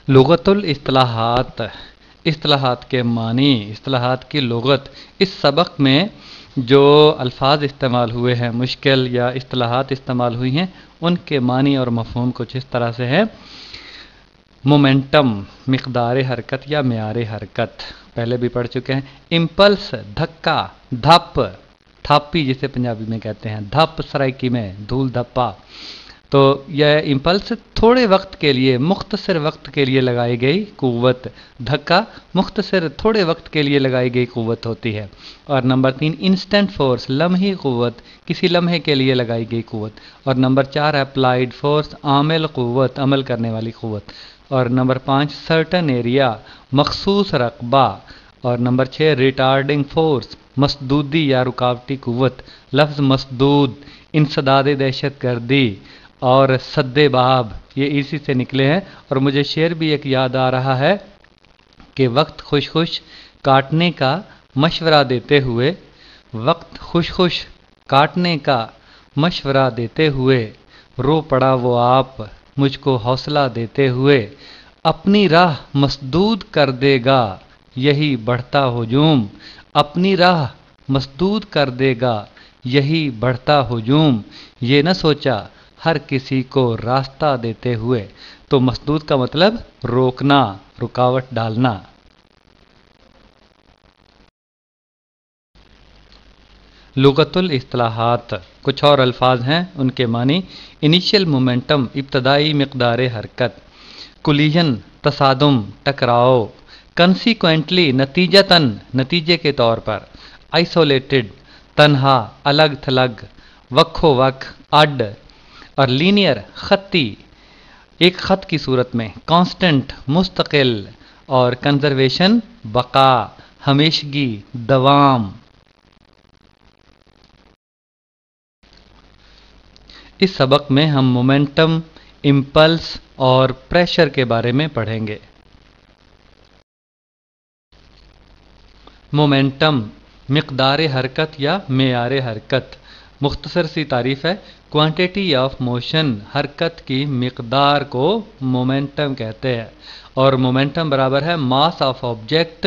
लुगतुल इस्तिलाहात, इस्तिलाहात के मानी, इस्तिलाहात की लुगत। इस सबक में जो अल्फाज इस्तेमाल हुए हैं, मुश्किल या इस्तिलाहात इस्तेमाल हुई हैं, उनके मानी और मफहूम कुछ इस तरह से है। मोमेंटम, मिक़दार हरकत या मेयार हरकत, पहले भी पढ़ चुके हैं। इम्पल्स, धक्का, धप, थापी जिसे पंजाबी में कहते हैं, धप सराइकी में धूल धप्पा। तो यह इम्पल्स थोड़े वक्त के लिए, मुख्तसर वक्त के लिए लगाई गई कुव्वत, धक्का मुख्तसर थोड़े वक्त के लिए लगाई गई कुव्वत होती है। और नंबर 3 इंस्टेंट फोर्स, लम्ही कुव्वत, किसी लम्हे के लिए लगाई गई कुव्वत। और नंबर 4 अप्लाइड फोर्स, आमिल कुव्वत, अमल करने वाली कुव्वत। और नंबर 5 सर्टन एरिया, मखसूस रकबा। और नंबर 6 रिटार्डिंग फोर्स, मसदूदी या रुकावटी कुव्वत। लफ्ज़ मसदूद, इंसदाद दहशत गर्दी और सद्दे बाब, ये इसी से निकले हैं। और मुझे शेर भी एक याद आ रहा है कि वक्त खुश खुश काटने का मशवरा देते हुए, वक्त खुश खुश काटने का मशवरा देते हुए, रो पड़ा वो आप मुझको हौसला देते हुए, अपनी राह मसदूद कर देगा यही बढ़ता हुजूम, अपनी राह मसदूद कर देगा यही बढ़ता हुजूम, ये न सोचा हर किसी को रास्ता देते हुए। तो मसदूद का मतलब रोकना, रुकावट डालना। लुगतुल इस्तिलाहात, कुछ और अल्फाज हैं, उनके मानी। इनिशियल मोमेंटम, इब्तदाई मिक़दार हरकत। कुलिजन, तसादुम, टकराव। कंसीक्वेंटली, नतीजतन, नतीजे के तौर पर। आइसोलेटेड, तन्हा, अलग थलग, वक्खो वक्, अड। और लीनियर, खत्ती, एक ख़त की सूरत में। कांस्टेंट, मुस्तकिल। और कंजर्वेशन, बका, हमेशगी, दवाम। इस सबक में हम मोमेंटम, इम्पल्स और प्रेशर के बारे में पढ़ेंगे। मोमेंटम, मिक़दार हरकत या मेयार हरकत। मुख्तसर सी तारीफ़ है, क्वांटिटी ऑफ मोशन, हरकत की मिक़दार को मोमेंटम कहते हैं। और मोमेंटम बराबर है mass of object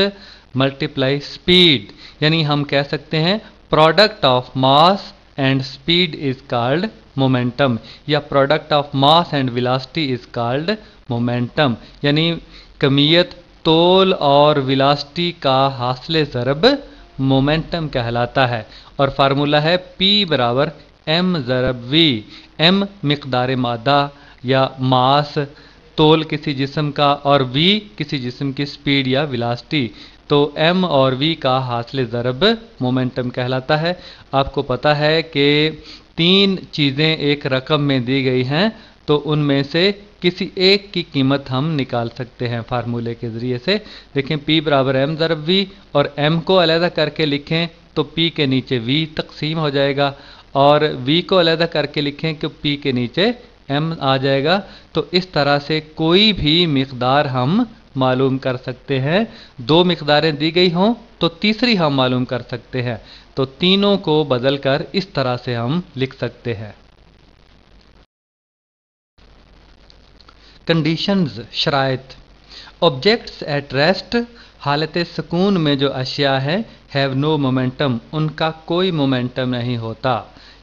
multiply speed, यानी हम कह सकते हैं product of mass and speed is called momentum, या product of mass and velocity is called momentum, यानी कमियत, तोल और वेलोसिटी का हासिल ज़रब मोमेंटम कहलाता है। और फार्मूला है P बराबर m ज़रब v। m मिक़दार मादा या मास, तोल किसी जिस्म का, और v किसी जिस्म की स्पीड या वेलोसिटी। तो m और v का हासिल ज़रब मोमेंटम कहलाता है। आपको पता है कि 3 चीज़ें एक रकम में दी गई हैं, तो उनमें से किसी एक की कीमत हम निकाल सकते हैं फार्मूले के ज़रिए से। देखें P बराबर m ज़रब v, और m को अलहदा करके लिखें तो P के नीचे v तकसीम हो जाएगा, और v को अलहदा करके लिखें कि P के नीचे m आ जाएगा। तो इस तरह से कोई भी मिक़दार हम मालूम कर सकते हैं। 2 मिक़दारें दी गई हों तो तीसरी हम मालूम कर सकते हैं। तो तीनों को बदलकर इस तरह से हम लिख सकते हैं। कंडीशंस, शराइत। ऑब्जेक्ट्स एट रेस्ट, हालत सुकून में जो अशिया है, हैव नो मोमेंटम, उनका कोई मोमेंटम नहीं होता।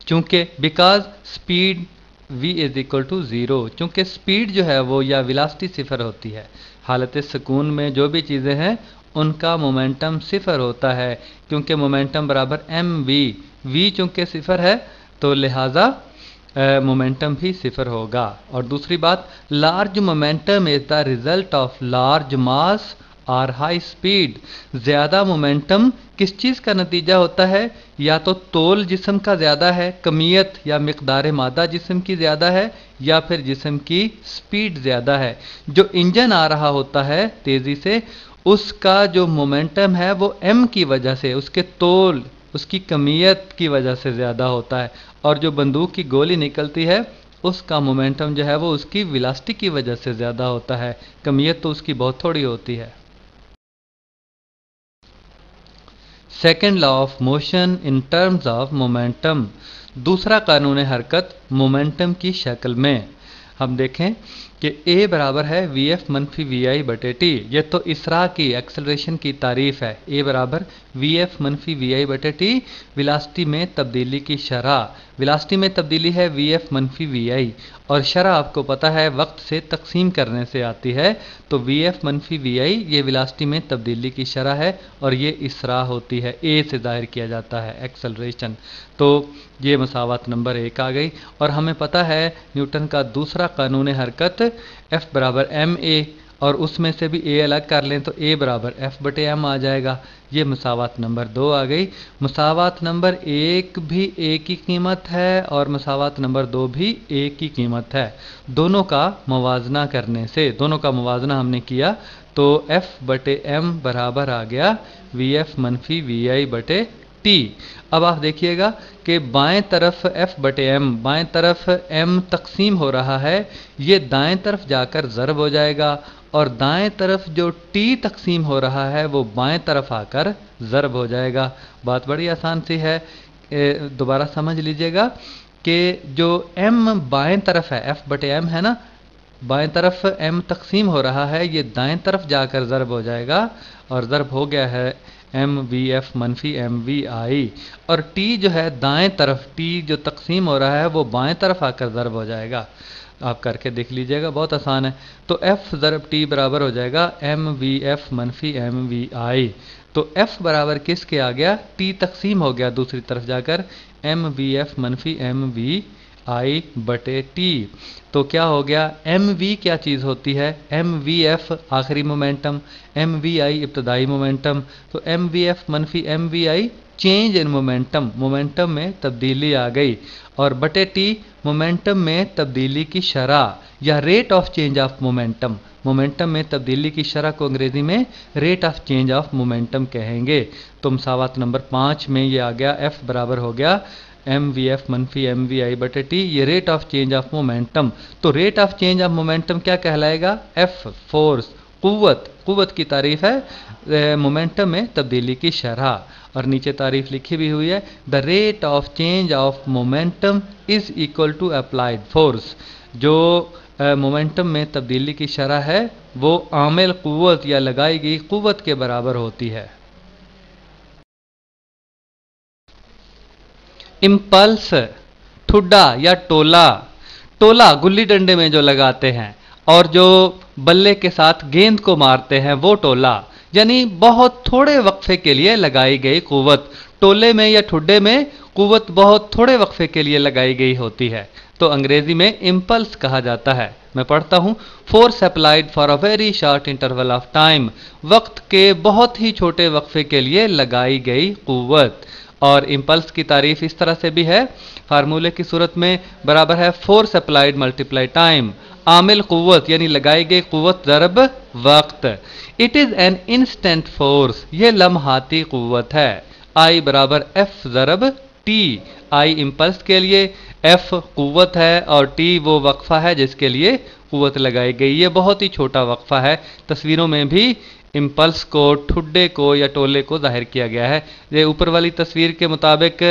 चूँकि because speed v is equal to zero, चूँकि स्पीड जो है वो या वेलोसिटी सिफर होती है। हालत सुकून में जो भी चीज़ें हैं उनका मोमेंटम सिफर होता है, क्योंकि मोमेंटम बराबर mv, v चूँकि सिफर है तो लिहाजा मोमेंटम भी सिफर होगा। और दूसरी बात, large momentum is the result of large मास और हाई स्पीड। ज़्यादा मोमेंटम किस चीज़ का नतीजा होता है? या तो तोल जिस्म का ज़्यादा है, कमियत या मिक़दार मादा जिस्म की ज़्यादा है, या फिर जिस्म की स्पीड ज़्यादा है। जो इंजन आ रहा होता है तेज़ी से, उसका जो मोमेंटम है वो m की वजह से, उसके तोल, उसकी कमियत की वजह से ज़्यादा होता है। और जो बंदूक की गोली निकलती है उसका मोमेंटम जो है वो उसकी वेलोसिटी की वजह से ज़्यादा होता है, कमियत तो उसकी बहुत थोड़ी होती है। Second law of motion in terms of momentum, दूसरा कानून हरकत मोमेंटम की शक्ल में। हम देखें कि ए बराबर है वी एफ मनफी वी आई बटे टी। ये तो इसरा की एक्सेलरेशन की तारीफ है। ए बराबर वी एफ मनफी वी आई बटे टी, विलासिटी में तब्दीली की शरह। विलासिटी में तब्दीली है वी एफ मनफी वी आई, और शरह आपको पता है वक्त से तकसीम करने से आती है। तो वी एफ मनफी वी आई ये विलासिटी में तब्दीली की शरह है, और ये इसरा होती है, ए से जाहिर किया जाता है एक्सेलरेशन। तो ये मसावत नंबर 1 आ गई। और हमें पता है न्यूटन का दूसरा कानून हरकत एफ बराबर एम ए, और उसमें से भी ए अलग कर लें तो ए बराबर एफ बटे एम आ जाएगा। ये मसावत नंबर 2 आ गई। मसावत नंबर 1 भी ए की कीमत है और मसावत नंबर 2 भी ए की कीमत है। दोनों का मुवाजना करने से, दोनों का मुवाजना हमने किया तो एफ बटे एम बराबर आ गया वी एफ मनफी वी आई बटे टी। अब आप देखिएगा कि बाएं तरफ f बटे एम, बाएं तरफ m तकसीम हो रहा है, ये दाएं तरफ जाकर ज़रब हो जाएगा, और दाएं तरफ जो t तकसीम हो रहा है वो बाएं तरफ आकर ज़रब हो जाएगा। बात बड़ी आसान सी है, दोबारा समझ लीजिएगा कि जो m बाएं तरफ है, f बटे m है ना, बाएं तरफ m तकसीम हो रहा है, ये दाएं तरफ जाकर ज़रब हो जाएगा, और ज़रब हो गया है एम वी एफ मनफी एम वी आई, और टी जो है दाएं तरफ, टी जो तकसीम हो रहा है वो बाएं तरफ आकर ज़रब हो जाएगा। आप करके देख लीजिएगा, बहुत आसान है। तो एफ ज़रब टी बराबर हो जाएगा एम वी एफ मनफी एम वी आई। तो एफ बराबर किसके आ गया, टी तकसीम हो गया दूसरी तरफ जाकर, एम वी एफ मनफी एम वी आई बटे टी। तो क्या हो गया, एम वी क्या चीज़ होती है, एम वी एफ आखिरी मोमेंटम, एम वी आई इब्तदाई मोमेंटम। तो एम वी एफ मनफी M we i change in momentum, momentum में तब्दीली आ गई, और बटे टी मोमेंटम में तब्दीली की शरह या rate of change of momentum. Momentum में तब्दीली की शरह को अंग्रेज़ी में rate of change of momentum कहेंगे। तो मसावत नंबर 5 में ये आ गया, एफ बराबर हो गया एम वी एफ मनफी एम वी आई बटे टी, ये rate of change of momentum. तो rate of change of momentum क्या कहलाएगा, एफ फोर्स, कुव्वत, कुव्वत की तारीफ है मोमेंटम में तब्दीली की शरह। और नीचे तारीफ लिखी भी हुई है, the rate of change of momentum is equal to applied force. जो मोमेंटम में तब्दीली की शरह है वो आमिल कुव्वत या लगाई गई कुव्वत के बराबर होती है। इम्पल्स, ठुड्डा या टोला, टोला गुल्ली डंडे में जो लगाते हैं और जो बल्ले के साथ गेंद को मारते हैं वो टोला, यानी बहुत थोड़े वक्फे के लिए लगाई गई कुव्वत। टोले में या ठुड्डे में कुव्वत बहुत थोड़े वक्फे के लिए लगाई गई होती है, तो अंग्रेजी में इम्पल्स कहा जाता है। मैं पढ़ता हूं, force applied for a very short interval of time, वक्त के बहुत ही छोटे वक्फे के लिए लगाई गई कुव्वत। और इम्पल्स की तारीफ इस तरह से भी है, फार्मूले की सूरत में बराबर है फोर्स अप्लाइड मल्टीप्लाई टाइम, आमिल कुव्वत यानी लगाई गई कुव्वत ज़रब वक्त। It is an instant force, ये लम्हाती कुव्वत है। आई बराबर एफ ज़रब टी, आई इम्पल्स के लिए, एफ कुव्वत है और टी वो वक्फा है जिसके लिए कुव्वत लगाई गई। ये बहुत ही छोटा वक्फा है। तस्वीरों में भी इम्पल्स को, ठुड्डे को या टोले को जाहिर किया गया है। ये ऊपर वाली तस्वीर के मुताबिक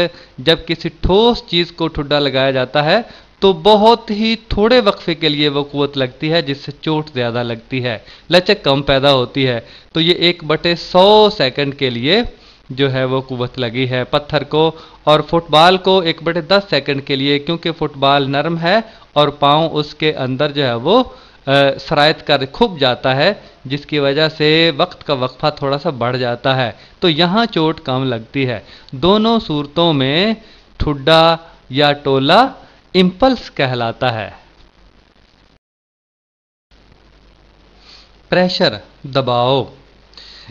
जब किसी ठोस चीज़ को ठुड्डा लगाया जाता है तो बहुत ही थोड़े वक्फे के लिए वो कुव्वत लगती है जिससे चोट ज़्यादा लगती है, लचक कम पैदा होती है। तो ये 1/100 सेकंड के लिए जो है वो कुव्वत लगी है पत्थर को। और फुटबॉल को 1/10 सेकंड के लिए, क्योंकि फुटबॉल नरम है और पाँव उसके अंदर जो है वो सरायत कर खुब जाता है, जिसकी वजह से वक्त का वक्फा थोड़ा सा बढ़ जाता है, तो यहाँ चोट कम लगती है। दोनों सूरतों में ठुड्डा या टोला इम्पल्स कहलाता है। प्रेशर, दबाव,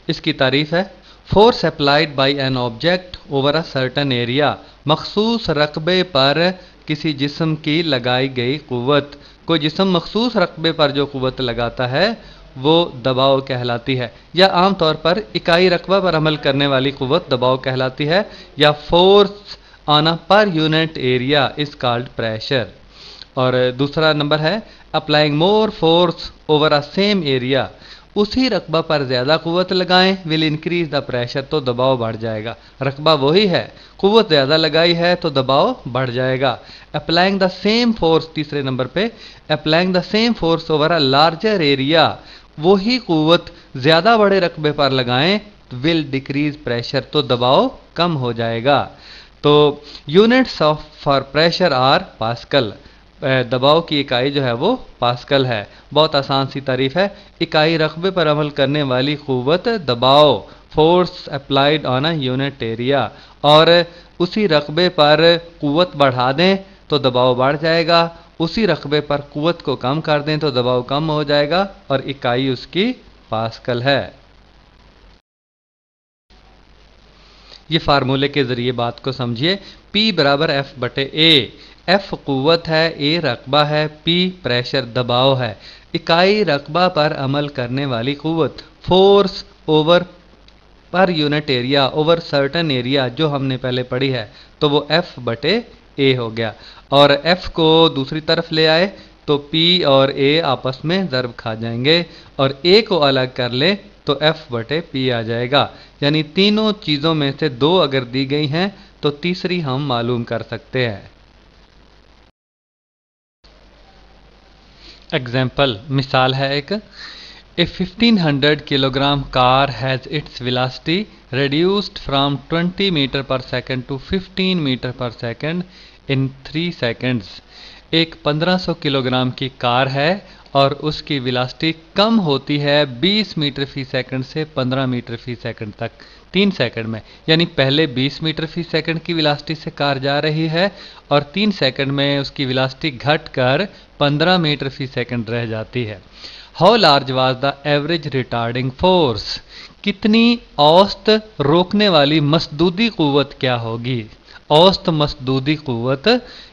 इसकी तारीफ है, force applied by an object over a certain area, मखसूस रकबे पर किसी जिस्म की लगाई गई कुव्वत। कोई जिस्म मखसूस रकबे पर जो कुव्वत लगाता है वो दबाव कहलाती है, या आमतौर पर इकाई रकबा पर अमल करने वाली कुव्वत दबाव कहलाती है, या फोर्स ऑन अ पर unit area is called pressure. और दूसरा नंबर है applying more force over a same area, उसी रकबा पर ज़्यादा क़ुव्वत लगाएं, विल इंक्रीज द प्रेशर, तो दबाव बढ़ जाएगा। रकबा वही है, क़ुव्वत ज़्यादा लगाई है तो दबाव बढ़ जाएगा। अप्लाइंग द सेम फोर्स, तीसरे नंबर पे, applying the same force over a larger area, वही क़ुव्वत ज़्यादा बड़े रकबे पर लगाएं, विल डिक्रीज प्रेशर, तो दबाव कम हो जाएगा। तो units of for pressure are pascal, दबाव की इकाई जो है वो पास्कल है। बहुत आसान सी तारीफ है, इकाई रकबे पर अमल करने वाली क़ुव्वत दबाव, force applied on a unit area, और उसी रकबे पर क़ुव्वत बढ़ा दें तो दबाव बढ़ जाएगा, उसी रकबे पर क़ुव्वत को कम कर दें तो दबाव कम हो जाएगा, और इकाई उसकी पास्कल है। ये फार्मूले के ज़रिए बात को समझिए। P बराबर F बटे A, F क़ुव्वत है, A रकबा है, P प्रेशर दबाव है। इकाई रकबा पर अमल करने वाली क़ुव्वत, फोर्स ओवर पर unit area over certain area, जो हमने पहले पढ़ी है, तो वो F बटे A हो गया। और F को दूसरी तरफ ले आए तो P और A आपस में ज़र्ब खा जाएंगे, और A को अलग कर लें तो F बटे P आ जाएगा। यानी तीनों चीज़ों में से दो अगर दी गई हैं तो तीसरी हम मालूम कर सकते हैं। एग्जाम्पल, मिसाल है एक, a 1500 kilogram car has its velocity reduced from 20 metre per second to 15 metre per second in 3 seconds. एक 1500 किलोग्राम की कार है और उसकी वेलोसिटी कम होती है 20 मीटर फी सेकंड से 15 मीटर फी सेकंड तक 3 सेकंड में। यानी पहले 20 मीटर फी सेकंड की वेलोसिटी से कार जा रही है और 3 सेकंड में उसकी वेलोसिटी घटकर 15 मीटर फी सेकंड रह जाती है। How large was the average retarding force, कितनी औसत रोकने वाली मसदूदी क़ुव्वत क्या होगी। औसत मसदूदी क़ुव्वत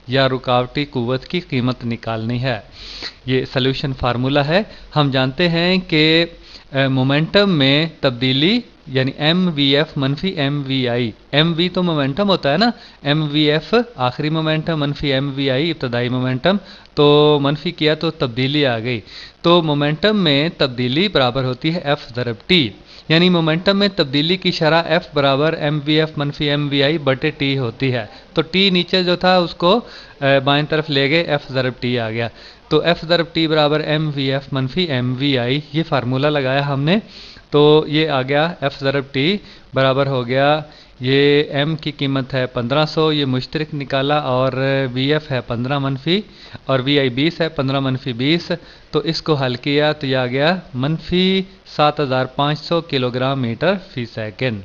या रुकावटी क़ुव्वत की कीमत निकालनी है। ये सॉल्यूशन फार्मूला है। हम जानते हैं कि मोमेंटम में तब्दीली यानी MVF मनफी MVI, MV तो मोमेंटम होता है ना, MVF आखिरी मोमेंटम, मनफी MVI इब्तदाई मोमेंटम, तो मनफी किया तो तब्दीली आ गई। तो मोमेंटम में तब्दीली बराबर होती है F ज़रब T, यानी मोमेंटम में तब्दीली की शरह F बराबर MVF मनफी MVI बटे T होती है। तो T नीचे जो था उसको बाएं तरफ ले गए, F ज़रब T आ गया। तो F ज़रब T बराबर MVF मनफी MVI, ये फार्मूला लगाया हमने, तो ये आ गया F ज़रब T बराबर हो गया, ये M की कीमत है 1500, ये मुश्तरक निकाला, और VF है 15 मनफी और VI 20 है, 15 मनफी 20, तो इसको हल किया तो यह आ गया मनफी 7500 किलोग्राम मीटर फी सेकेंड।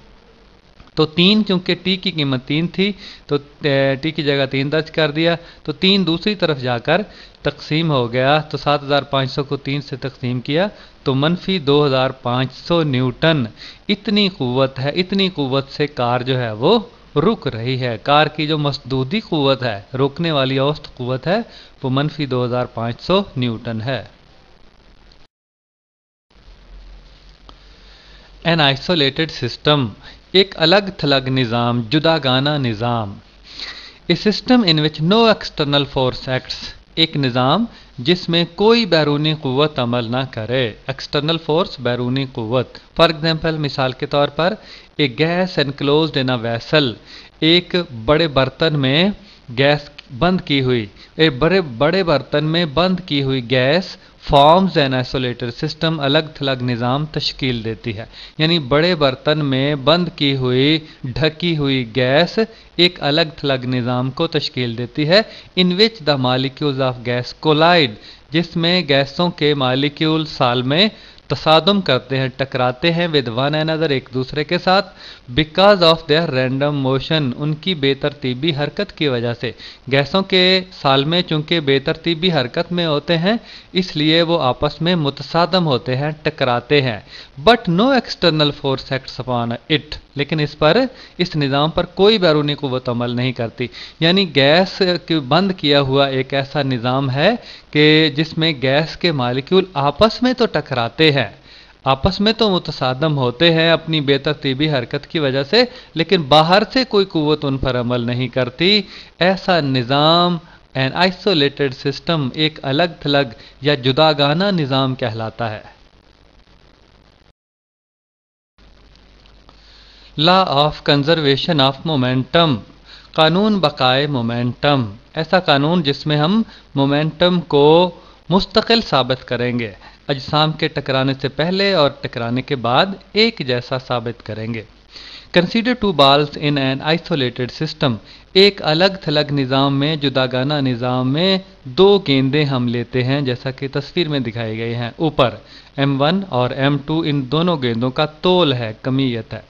तो 3, चूंकि टी की कीमत 3 थी तो टी की जगह 3 दर्ज कर दिया, तो 3 दूसरी तरफ जाकर तकसीम हो गया, तो 7500 को 3 से तकसीम किया तो मनफी 2500 न्यूटन इतनी क़ुव्वत है। इतनी क़ुव्वत से कार जो है वो रुक रही है। कार की जो मसदूदी क़ुव्वत है, रोकने वाली औसत क़ुव्वत है, वो मनफी 2500 न्यूटन है। एन आइसोलेटेड सिस्टम, एक अलग थलग निज़ाम, जुदागाना निज़ाम। A system in which no external force acts, एक निज़ाम जिसमें कोई बैरूनी क़ुव्वत अमल ना करे। एक्सटर्नल फोर्स बैरूनी क़ुव्वत, फॉर एग्जांपल मिसाल के तौर पर, a gas enclosed in a vessel, एक बड़े बर्तन में गैस बंद की हुई, एक बड़े बर्तन में बंद की हुई gas forms an isolated system, अलग थलग निज़ाम तश्कील देती है। यानी बड़े बर्तन में बंद की हुई ढकी हुई गैस एक अलग थलग निज़ाम को तश्कील देती है। In which the molecules of gas collide, जिसमें गैसों के मालिक्यूल साल में तसादुम करते हैं, टकराते हैं, विद वन अनदर, एक दूसरे के साथ, because of their random motion, उनकी बेतरतीबी हरकत की वजह से। गैसों के साल में चूंकि बेतरतीबी हरकत में होते हैं इसलिए वो आपस में मुतसादम होते हैं, टकराते हैं। But no external force acts upon it, लेकिन इस पर, इस निज़ाम पर कोई बैरूनी क़ुव्वत अमल नहीं करती। यानी गैस के बंद किया हुआ एक ऐसा निज़ाम है कि जिसमें गैस के मालिक्यूल आपस में तो टकराते हैं, आपस में तो मुतसादम होते हैं अपनी बेतरतीबी हरकत की वजह से, लेकिन बाहर से कोई क़ुव्वत उन पर अमल नहीं करती। ऐसा निज़ाम एन आइसोलेटेड सिस्टम, एक अलग थलग या जुदागाना निज़ाम कहलाता है। Law of conservation of momentum, कानून बकाए मोमेंटम, ऐसा कानून जिसमें हम मोमेंटम को मुस्तकिल साबित करेंगे, अजसाम के टकराने से पहले और टकराने के बाद एक जैसा साबित करेंगे। Consider two balls in an isolated system, एक अलग थलग निज़ाम में, जुदागाना निज़ाम में दो गेंदें हम लेते हैं जैसा कि तस्वीर में दिखाई गई हैं। ऊपर M1 और M2 इन दोनों गेंदों का तोल है, कमीयत है।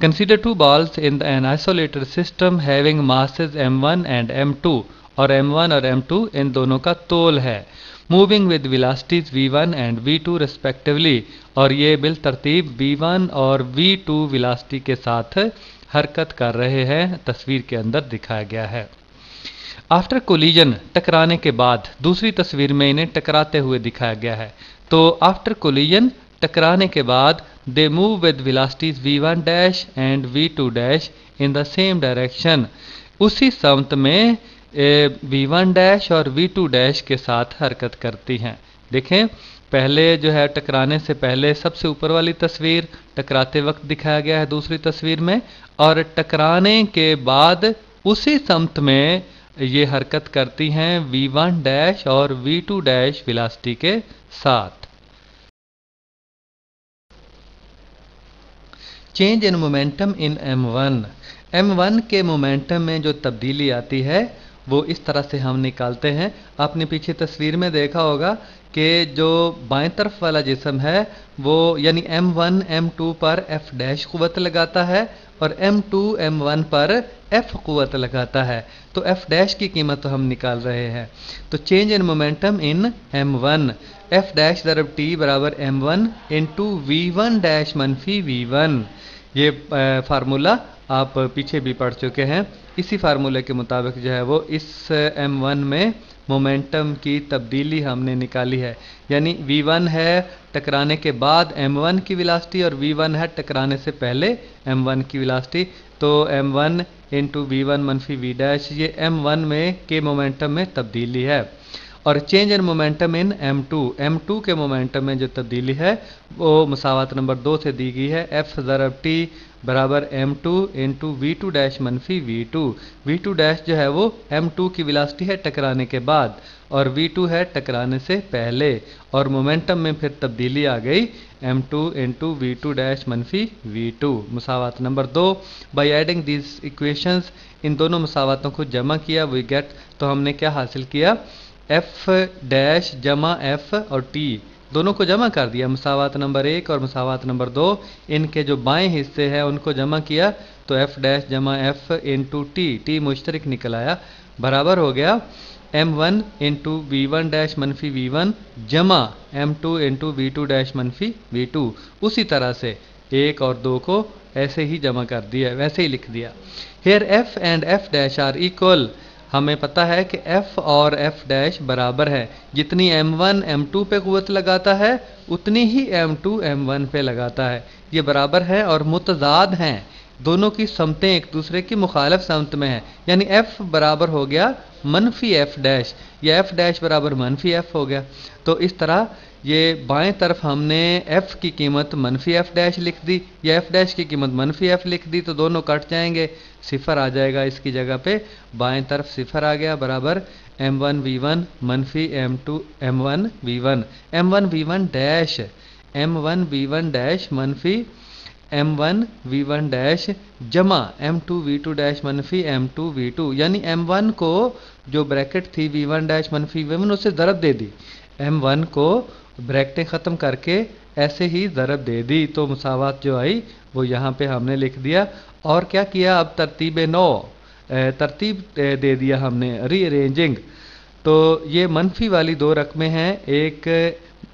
Consider two balls in an isolated system having masses m1 and m2, और m1 और m2 इन दोनों का तोल है। Moving with velocities v1 and v2 respectively, और ये बिल तरतीब v1 और v2 वेलोसिटी के साथ हरकत कर रहे हैं, तस्वीर के अंदर दिखाया गया है। आफ्टर कोलिजन, टकराने के बाद, दूसरी तस्वीर में इन्हें टकराते हुए दिखाया गया है। तो आफ्टर कोलिजन, टकराने के बाद, they move with velocities v1 dash and v2 dash in the same direction, उसी समत में v1 डैश और v2 डैश के साथ हरकत करती हैं। देखें, पहले जो है टकराने से पहले सबसे ऊपर वाली तस्वीर टकराते वक्त दिखाया गया है दूसरी तस्वीर में, और टकराने के बाद उसी समत में ये हरकत करती हैं v1 डैश और v2 डैश वेलोसिटी के साथ। Change in momentum in m1, m1 के मोमेंटम में जो तब्दीली आती है वो इस तरह से हम निकालते हैं। आपने पीछे तस्वीर में देखा होगा कि जो बाएं तरफ वाला जिस्म है वो यानी m1 m2 पर f डैश क़ुव्वत लगाता है और m2 m1 पर f क़ुव्वत लगाता है। तो f डैश की कीमत तो हम निकाल रहे हैं। तो change in momentum in m1, f dash ज़रब t बराबर m1 इंटू v1 डैश मनफी v1। ये फार्मूला आप पीछे भी पढ़ चुके हैं। इसी फार्मूले के मुताबिक जो है वो इस m1 में मोमेंटम की तब्दीली हमने निकाली है। यानी v1 है टकराने के बाद m1 की वेलोसिटी और v1 है टकराने से पहले m1 की वेलोसिटी। तो m1 इंटू v1 मनफी v डैश, ये m1 में के मोमेंटम में तब्दीली है। और change in momentum in m2 के मोमेंटम में जो तब्दीली है वो मसावत नंबर 2 से दी गई है। f ज़रब t बराबर m2 इंटू v2 डैश मनफी v2 डैश जो है वो m2 की वेलोसिटी है टकराने के बाद और v2 है टकराने से पहले, और मोमेंटम में फिर तब्दीली आ गई m2 इंटू v2 डैश मनफी v2। मसावत number 2, by adding these equations, इन दोनों मसावतों को जमा किया वी गेट, तो हमने क्या हासिल किया, f डैश जमा f और t दोनों को जमा कर दिया। मसावत नंबर 1 और मसावत नंबर 2 इनके जो बाएं हिस्से हैं उनको जमा किया तो f डैश जमा f इंटू टी मुश्तरक निकल आया, बराबर हो गया m1 इंटू v1 डैश मनफी v1 जमा m2 इंटू v2 डैश मनफी v2। उसी तरह से 1 और 2 को ऐसे ही जमा कर दिया, वैसे ही लिख दिया। Here f and f dash are equal, हमें पता है कि f और f डैश बराबर है। जितनी m1 m2 पे क़ुव्वत लगाता है उतनी ही m2 m1 पे लगाता है। ये बराबर है और मुतज़ाद हैं, दोनों की समतें एक दूसरे की मुखालिफ समत में हैं। यानी f बराबर हो गया मनफी f डैश, या f डैश बराबर मनफी f हो गया। तो इस तरह ये बाएं तरफ हमने f की कीमत मनफी f डैश लिख दी या f डैश की कीमत मनफी f लिख दी, तो दोनों कट जाएंगे, सिफर आ जाएगा इसकी जगह पे, बाएं तरफ सिफर आ गया, बराबर m1 v1 मनफी m2 m1 v1 m1 v1 dash m1 v1 dash मनफी m1 v1 डैश जमा m2 v2 डैश मनफी m2 v2। यानी m1 को जो ब्रैकेट थी v1 डैश मनफी v1 उसे ज़रब दे दी, m1 को ब्रैकेटें ख़त्म करके ऐसे ही ज़रब दे दी, तो मुसावात जो आई वो यहाँ पे हमने लिख दिया। और क्या किया, अब तरतीब 9 तरतीब दे दिया हमने, रीअरेंजिंग। तो ये मनफी वाली दो रकमें हैं, एक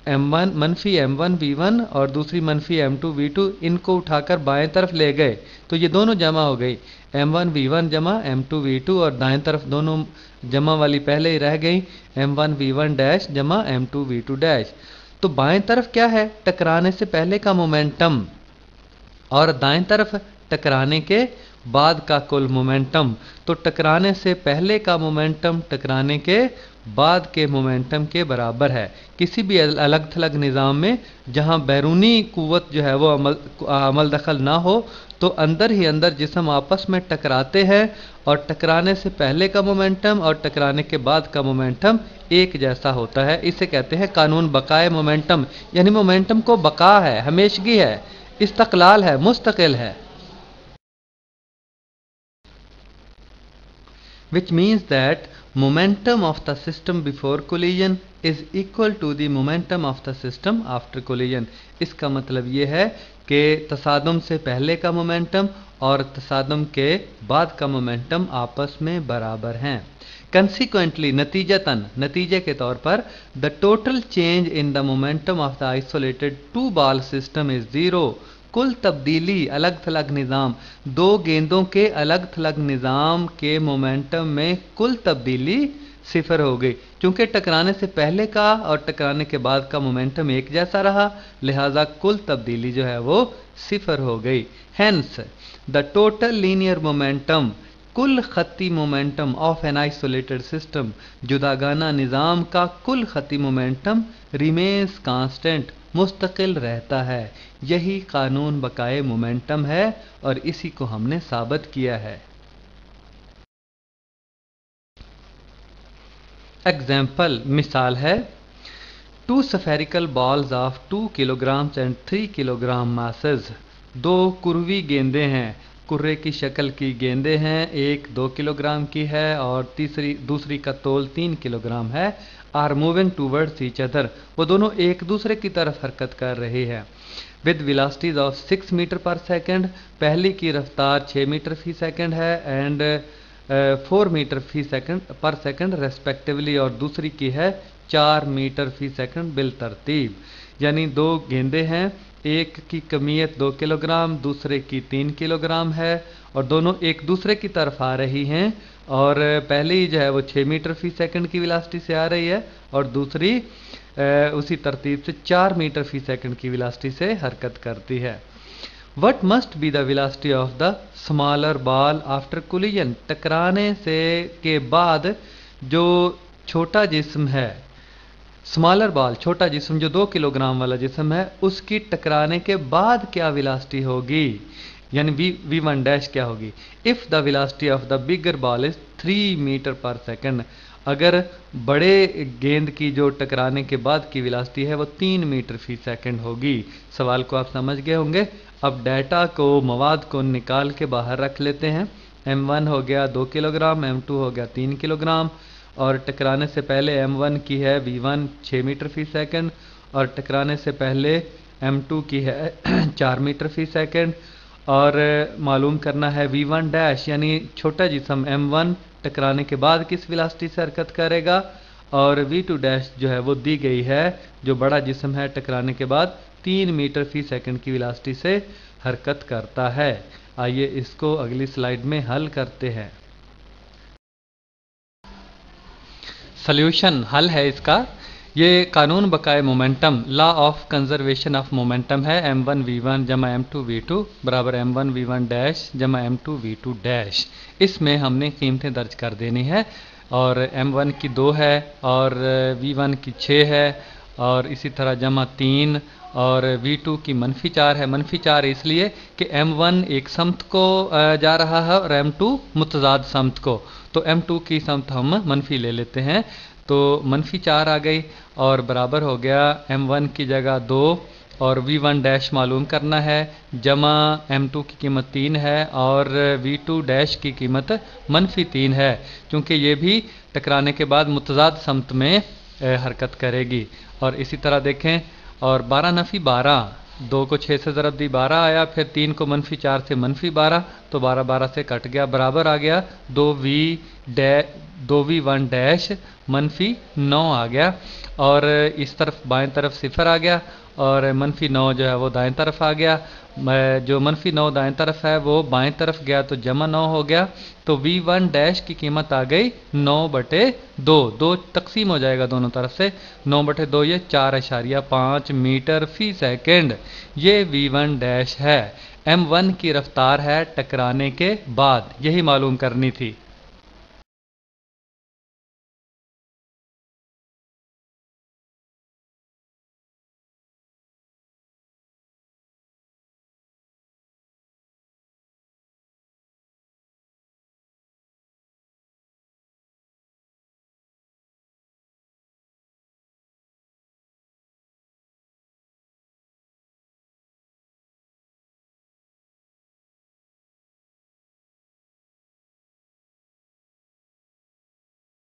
m1 मनफी m1 v1 और दूसरी मनफी m2 v2, इनको उठाकर बाएं तरफ ले गए तो ये दोनों जमा हो गई, m1 v1 जमा m2 v2, और दाएं तरफ दोनों जमा वाली पहले ही रह गई, m1 v1 डैश जमा m2 v2 डैश। तो बाएं तरफ क्या है, टकराने से पहले का मोमेंटम, और दाएं तरफ टकराने के बाद का कुल मोमेंटम। तो टकराने से पहले का मोमेंटम टकराने के बाद के मोमेंटम के बराबर है। किसी भी अलग थलग निज़ाम में जहां बैरूनी कुव्वत जो है वो अमल दखल ना हो, तो अंदर ही अंदर जिस्म आपस में टकराते हैं और टकराने से पहले का मोमेंटम और टकराने के बाद का मोमेंटम एक जैसा होता है। इसे कहते हैं कानून बकाए मोमेंटम, यानी मोमेंटम को बका है, हमेशगी है, इस्तकलाल है, मुस्तकिल है। Which means that momentum of the system before collision is equal to the momentum of the system after collision। इसका मतलब ये है कि तसादुम से पहले का मोमेंटम और तसादुम के बाद का मोमेंटम आपस में बराबर हैं। Consequently, नतीजे के तौर पर the total change in the momentum of the isolated two ball system is zero। कुल तब्दीली अलग थलग निज़ाम, दो गेंदों के अलग थलग निज़ाम के मोमेंटम में कुल तब्दीली सिफर हो गई। क्योंकि टकराने से पहले का और टकराने के बाद का मोमेंटम एक जैसा रहा, लिहाजा कुल तब्दीली जो है वो सिफर हो गई। Hence the total linear momentum, कुल खत्ती momentum of an isolated system, जुदागाना निज़ाम का कुल खत्ती मोमेंटम रिमेन्स कांस्टेंट, मुस्तकिल रहता है। यही कानून बकाए मोमेंटम है और इसी को हमने साबित किया है। एग्जाम्पल, मिसाल है, 2 spherical balls of 2 kilograms and 3 kilogram masses। दो कुर्वी गेंदें हैं, कुर्रे की शक्ल की गेंदें हैं, एक 2 किलोग्राम की है और दूसरी का तोल 3 किलोग्राम है। Are moving towards each other, वो दोनों एक दूसरे की तरफ हरकत कर रही है। With velocities of 6 metre per second, पहली की रफ्तार 6 मीटर फी सेकेंड है एंड 4 मीटर फी सेकेंड पर सेकेंड रेस्पेक्टिवली, और दूसरी की है 4 मीटर फी सेकेंड बिल तरतीब। यानी दो गेंदें हैं, एक की कमियत 2 किलोग्राम, दूसरे की 3 किलोग्राम है और दोनों एक दूसरे की तरफ आ रही हैं। और पहली जो है वो 6 मीटर फी सेकंड की वेलोसिटी से आ रही है और दूसरी उसी तरतीब से 4 मीटर फी सेकंड की वेलोसिटी से हरकत करती है। What must be the velocity of the smaller ball after collision, टकराने से के बाद जो छोटा जिस्म है, स्मॉलर बॉल छोटा जिस्म जो 2 किलोग्राम वाला जिस्म है, उसकी टकराने के बाद क्या वेलोसिटी होगी, यानी v1 डैश क्या होगी। If the velocity of the bigger ball is 3 metre per second, अगर बड़े गेंद की जो टकराने के बाद की वेलोसिटी है वो 3 मीटर फी सेकंड होगी। सवाल को आप समझ गए होंगे। अब डाटा को, मवाद को निकाल के बाहर रख लेते हैं। m1 हो गया 2 किलोग्राम, m2 हो गया 3 किलोग्राम और टकराने से पहले m1 की है v1 6 मीटर फी सेकंड और टकराने से पहले m2 की है 4 मीटर फी सेकंड। और मालूम करना है v1 डैश, यानी छोटा जिस्म m1 टकराने के बाद किस वेलोसिटी से हरकत करेगा, और v2 डैश जो है वो दी गई है, जो बड़ा जिस्म है टकराने के बाद 3 मीटर फी सेकंड की वेलोसिटी से हरकत करता है। आइए इसको अगली स्लाइड में हल करते हैं। सॉल्यूशन हल है इसका। ये कानून बकाए momentum, law of conservation of momentum है। m1 v1 जमा m2 v2 बराबर m1 v1 डैश जमा m2 v2 डैश। इसमें हमने कीमतें दर्ज कर देनी है और m1 की 2 है और v1 की 6 है और इसी तरह जमा 3 और v2 की -4 है। -4 इसलिए कि m1 एक समत को जा रहा है और m2 मुतजाद समत को, तो m2 की समत हम मनफी ले लेते हैं, तो -4 आ गई और बराबर हो गया m1 की जगह 2 और v1 डैश मालूम करना है, जमा m2 की कीमत 3 है और v2 डैश की कीमत -3 है, क्योंकि ये भी टकराने के बाद मुतजाद समत में हरकत करेगी। और इसी तरह देखें, और 12 नफ़ी 12, 2 को 6 से ज़रब दी 12 आया, फिर 3 को -4 से -12, तो 12 12 से कट गया, बराबर आ गया 2v1 डैश -9 आ गया और इस तरफ बाएं तरफ 0 आ गया और -9 जो है वो दाएं तरफ आ गया। जो -9 दाएं तरफ है वो बाएं तरफ गया तो जमा 9 हो गया, तो v1 डैश की कीमत आ गई 9/2, 2 तकसीम हो जाएगा दोनों तरफ से, 9/2 ये 4.5 मीटर फी सेकेंड, ये v1 डैश है। m1 की रफ्तार है टकराने के बाद, यही मालूम करनी थी।